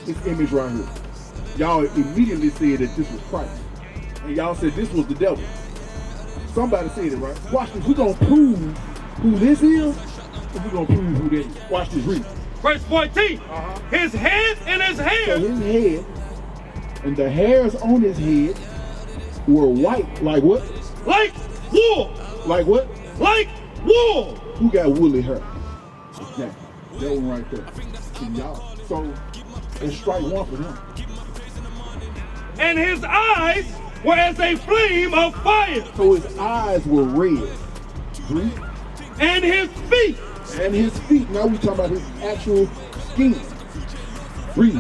This image right here. Y'all immediately said that this was Christ. And y'all said this was the devil. Somebody said it, right? Watch this. We're going to prove who this is, and we're going to prove who that is. Watch this, read. Verse 14. His head and his hair. So his head and the hairs on his head were white. Like what? Like wool. Like what? Like wool. Who got woolly hair? Exactly. That one right there. And y'all. So let's strike one for him. And his eyes were as a flame of fire. So his eyes were red. Read. And his feet. And his feet. Now we talking about his actual skin. Read.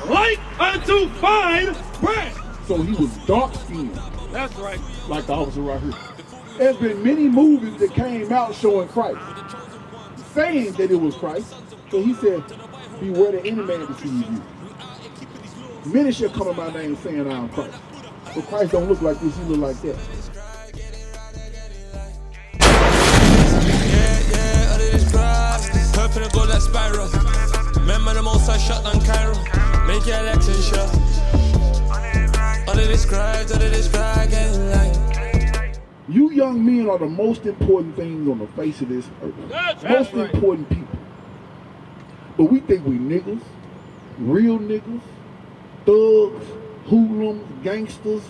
Like unto fine bread. So he was dark skinned. That's right. Like the officer right here. There's been many movies that came out showing Christ, saying that it was Christ. So he said, beware the any man deceive you. Many shall come in my name saying I am Christ. But Christ don't look like this, he look like that. Yeah, under this grass, purple and gold like spiral. Remember the most I shot on Cairo. Make your election sure. Under this grass, getting light. You young men are the most important things on the face of this earth. That's most right. important people. But we think we niggas, real niggas, thugs, hoodlums, gangsters.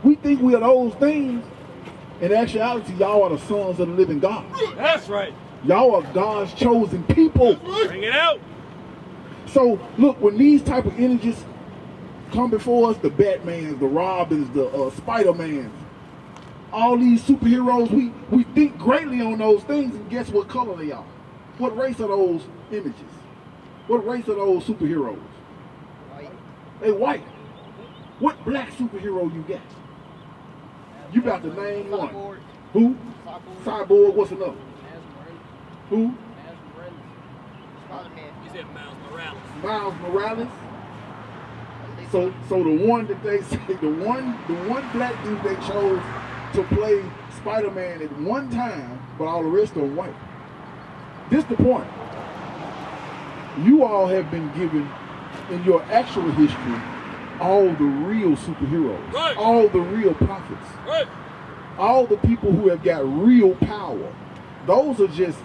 We think we are those things. In actuality, y'all are the sons of the living God. That's right. Y'all are God's chosen people. Bring it out. So look, when these type of energies come before us, the Batmans, the Robins, the Spider-Mans, all these superheroes, we think greatly on those things, and guess what color they are? What race are those images? What race are those superheroes? White. They white. What black superhero you got? You got to name one. Cyborg. Who? Cyborg. What's another? Who? Spider-Man. You said Miles Morales. Miles Morales. So the one that they say, the one black dude they chose to play Spider-Man at one time, but all the rest are white. This the point. You all have been given in your actual history all the real superheroes, Right. all the real prophets, Right. all the people who have got real power. Those are just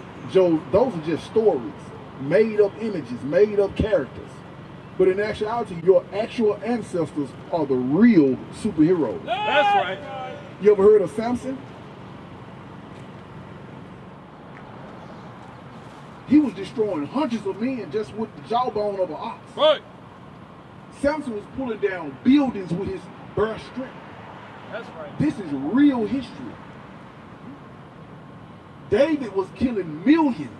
stories, made up images, made up characters. But in actuality, your actual ancestors are the real superheroes. That's right. You ever heard of Samson? He was destroying hundreds of men just with the jawbone of an ox. Right. Samson was pulling down buildings with his bare strength. That's right. This is real history. David was killing millions.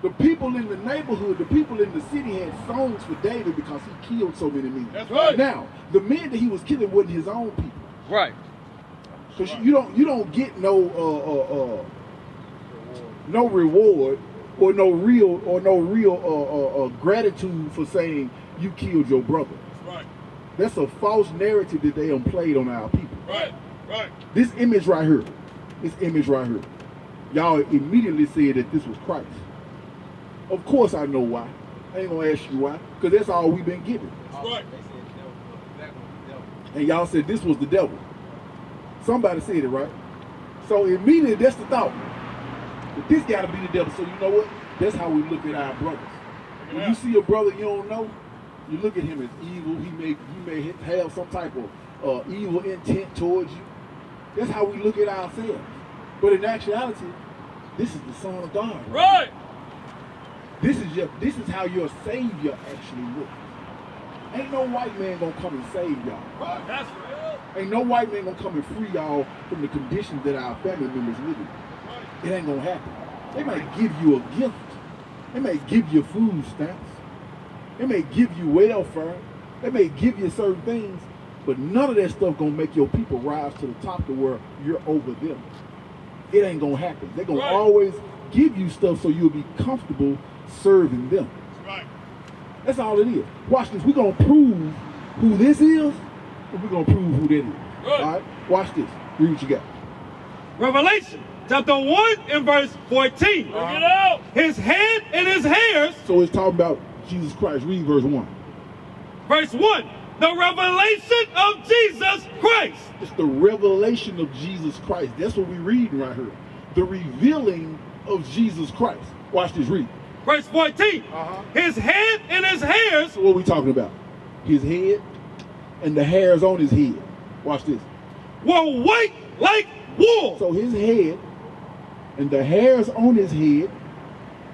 The people in the neighborhood, the people in the city had songs for David because he killed so many men. That's right. Now, the men that he was killing wasn't his own people. Right. Because you don't get no reward or no real gratitude for saying you killed your brother. Right. That's a false narrative that they played on our people. Right. Right. This image right here, y'all immediately said that this was Christ. Of course I know why. I ain't gonna ask you why, because that's all we've been given. Right. And y'all said this was the devil. Somebody said it, right? So immediately that's the thought. But this gotta be the devil. So you know what? That's how we look at our brothers. When you see a brother you don't know, you look at him as evil. He may have some type of evil intent towards you. That's how we look at ourselves. But in actuality, this is the Son of God. Right. This is how your Savior actually looks. Ain't no white man gonna come and save y'all. Right. That's right. Ain't no white man gonna come and free y'all from the conditions that our family members live in. It ain't gonna happen. They might give you a gift. They may give you food stamps. They may give you welfare. They may give you certain things, but none of that stuff gonna make your people rise to the top to where you're over them. It ain't gonna happen. They're gonna always give you stuff so you'll be comfortable serving them. Right. That's all it is. Watch this. We're gonna prove who this is, and we're gonna prove who that is. Right. All right? Watch this. Read what you got. Revelation chapter 1 and verse 14. Bring it out. His head and his hairs. So it's talking about Jesus Christ. Read verse 1. Verse 1, the revelation of Jesus Christ. It's the revelation of Jesus Christ. That's what we're reading right here. The revealing of Jesus Christ. Watch this, read. Verse 14, his head and his hairs. So what are we talking about? His head and the hairs on his head. Watch this. Were white like wool. So his head and the hairs on his head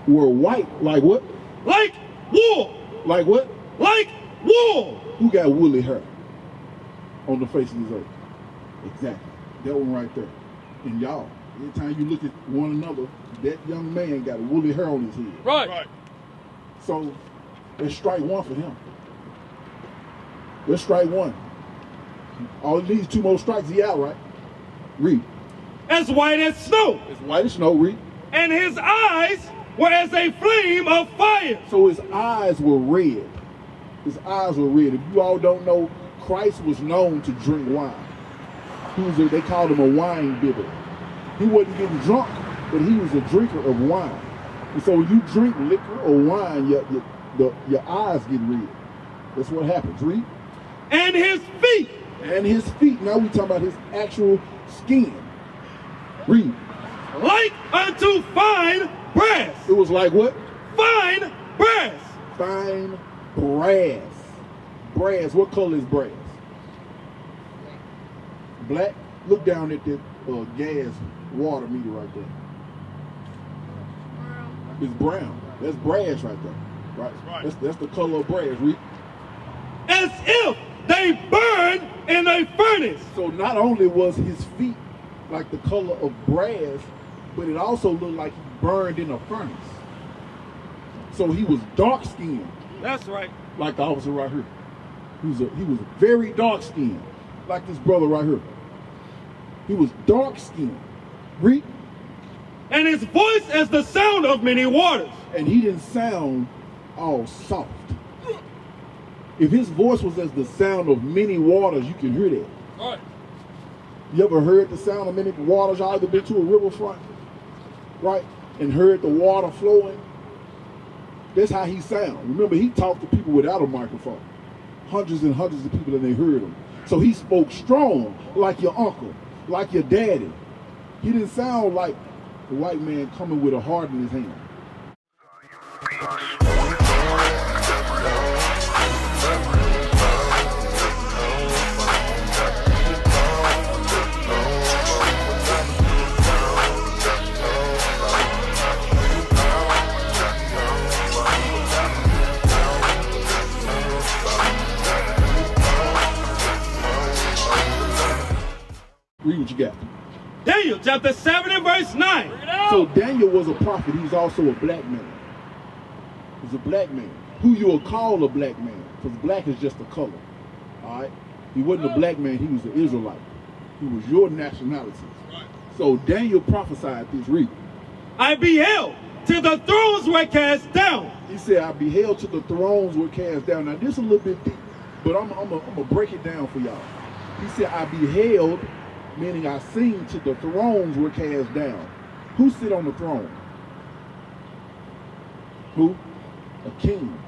were white like what? Like wool. Like what? Like wool. Who got woolly hair on the face of this earth? Exactly. That one right there. And y'all, every time you look at one another, that young man got a woolly hair on his head. Right. So let's strike one for him. Let's strike one. All it needs 2 more strikes, he out, right? Read. As white as snow. As white as snow, read. And his eyes were as a flame of fire. So his eyes were red. His eyes were red. If you all don't know, Christ was known to drink wine. They called him a wine bibber. He wasn't getting drunk, but he was a drinker of wine. And so when you drink liquor or wine, your eyes get red. That's what happens. Read. And his feet. And his feet. Now we talking about his actual skin. Read. Like unto fine brass. It was like what? Fine brass. Fine brass. Brass. What color is brass? Black. Look down at that gas water meter right there. It's brown. That's brass right there. Right. That's the color of brass. Read. As if they burned in a furnace. So not only was his feet like the color of brass, but it also looked like he burned in a furnace. So he was dark skinned. That's right. Like the officer right here. He was very dark skinned. Like this brother right here. He was dark skinned. Read. And his voice as the sound of many waters. And he didn't sound all soft. If his voice was as the sound of many waters, you can hear that. Right. You ever heard the sound of many waters? Y'all ever been to a riverfront, right? And heard the water flowing? That's how he sound. Remember, he talked to people without a microphone. Hundreds and hundreds of people, and they heard him. So he spoke strong, like your uncle, like your daddy. He didn't sound like a white man coming with a heart in his hand. Read what you got. Daniel chapter 7 and verse 9. So Daniel was a prophet. He was also a black man. He's a black man. Who you will call a black man, because black is just a color. All right? He wasn't a black man. He was an Israelite. He was your nationality. So Daniel prophesied this. Read. I beheld till the thrones were cast down. He said, I beheld till the thrones were cast down. Now this is a little bit deep, but I'm gonna break it down for y'all. He said, I beheld, meaning I seen till the thrones were cast down. Who sit on the throne? Who? A king.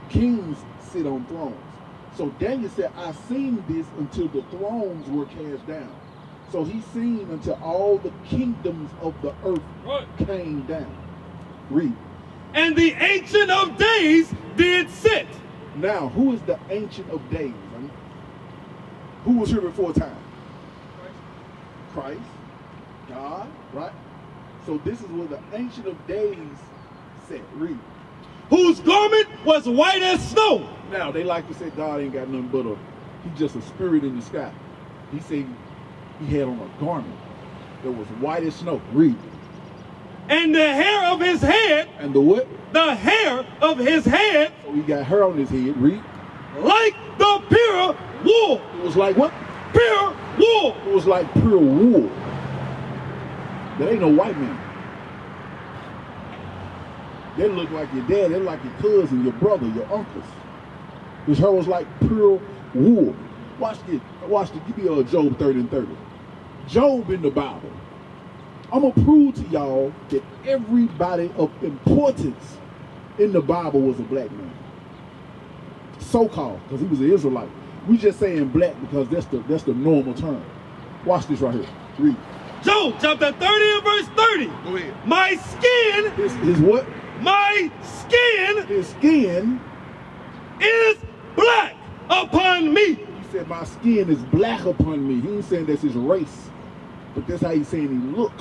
Kings sit on thrones. So Daniel said, I seen this until the thrones were cast down. So he seen until all the kingdoms of the earth came down. Read. And the Ancient of Days did sit. Now, who is the Ancient of Days? Who was here before time? Christ, God, right? So this is where the Ancient of Days sat. Read. Whose garment was white as snow. Now, they like to say God ain't got nothing but he's just a spirit in the sky. He said he had on a garment that was white as snow. Read. And the hair of his head. And the what? The hair of his head. So he got hair on his head. Read. Like the pure wool. It was like what? Pure wool. It was like pure wool. That ain't no white man. They look like your dad. They like your cousin, your brother, your uncles. His hair was like pure wool. Watch this. Watch this. Give me Job 30 and 30. Job in the Bible. I'm going to prove to y'all that everybody of importance in the Bible was a black man. So-called, because he was an Israelite. We just saying black because that's the normal term. Watch this right here. Read. Job chapter 30 and verse 30. Go ahead. My skin. His what? My skin. His skin is black upon me. He said my skin is black upon me. He ain't saying that's his race, but that's how he's saying he look.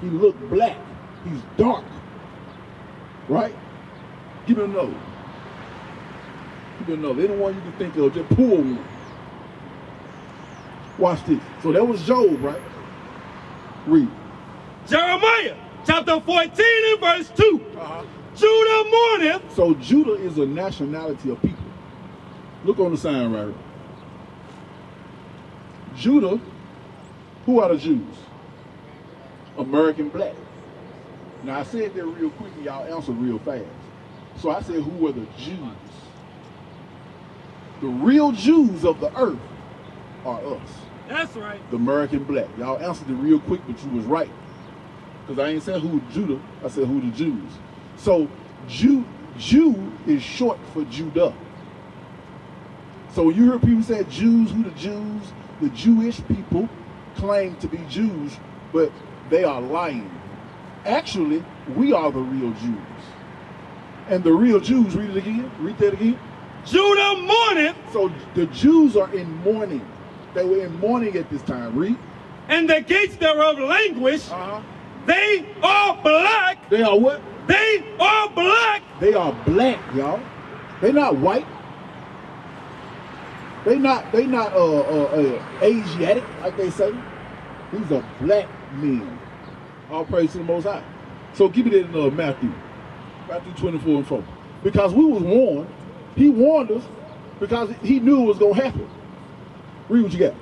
He look black. He's dark. Right? Give me another. Give me another. They don't want you to think of just poor one. Watch this. So that was Job, right? Read. Jeremiah chapter 14 and verse 2. Judah mourneth. So Judah is a nationality of people. Look on the sign right here. Judah, who are the Jews? American black. Now I said that real quick and y'all answered real fast. So I said, who were the Jews? The real Jews of the earth are us. That's right. The American black. Y'all answered it real quick, but you was right. Because I ain't said who Judah, I said who the Jews. So Jew is short for Judah. So when you hear people say Jews, who the Jews? The Jewish people claim to be Jews, but they are lying. Actually, we are the real Jews. And the real Jews, read it again, read that again. Judah mourneth. So the Jews are in mourning. They were in mourning at this time, read. And the gates thereof languish. They are black. They are what? They are black. They are black, y'all. They not white. They not Asiatic, like they say. These are black men. All praise to the Most High. So give me that Matthew 24 and 4. Because we was warned. He warned us because he knew it was going to happen. Read what you got.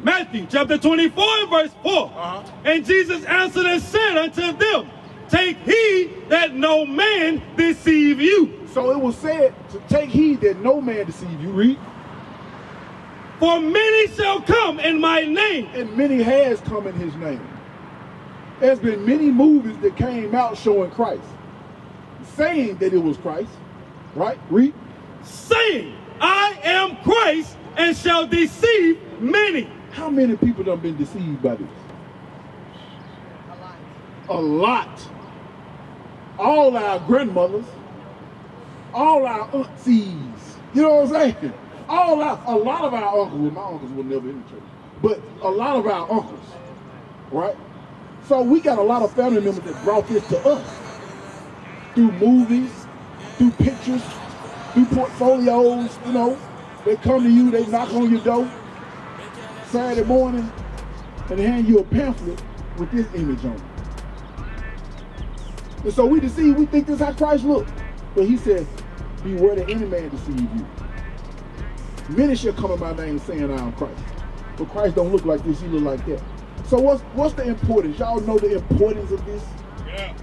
Matthew chapter 24 and verse 4. And Jesus answered and said unto them, take heed that no man deceive you. So it was said to take heed that no man deceive you. Read. For many shall come in my name. And many has come in his name. There's been many movies that came out showing Christ, saying that it was Christ. Right? Read. Saying, I am Christ, and shall deceive many. How many people have been deceived by this? A lot. All our grandmothers, all our aunties, you know what I'm saying? A lot of our uncles, well, my uncles were never in the church, but a lot of our uncles, right? So we got a lot of family members that brought this to us through movies, through pictures, through portfolios, you know. They come to you, they knock on your door Saturday morning and they hand you a pamphlet with this image on it. And so we deceive, we think this is how Christ looked. But he said, beware that any man deceive you. Many shall come in my name saying I am Christ. But Christ don't look like this, he look like that. So what's the importance? Y'all know the importance of this? Yeah.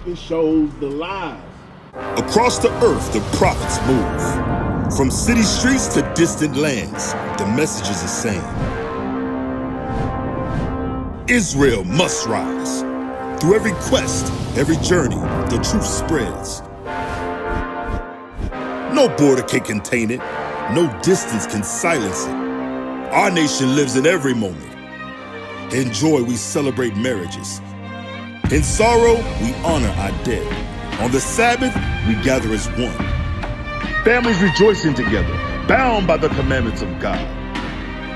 It shows the lies. Across the earth, the prophets move. From city streets to distant lands, the message is the same. Israel must rise. Through every quest, every journey, the truth spreads. No border can contain it. No distance can silence it. Our nation lives in every moment. In joy, we celebrate marriages. In sorrow, we honor our dead. On the Sabbath, we gather as one. Families rejoicing together, bound by the commandments of God.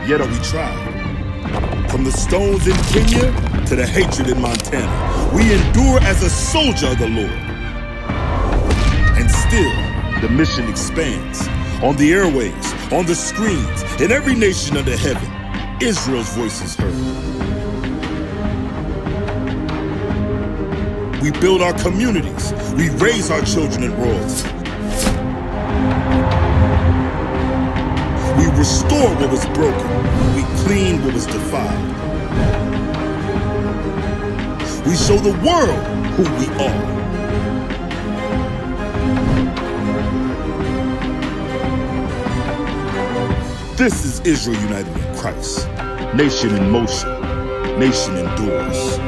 Yet are we tried. From the stones in Kenya to the hatred in Montana, we endure as a soldier of the Lord. And still, the mission expands. On the airwaves, on the screens, in every nation under heaven, Israel's voice is heard. We build our communities. We raise our children in royalty. We restore what was broken. We clean what was defiled. We show the world who we are. This is Israel united in Christ. Nation in motion. Nation endures.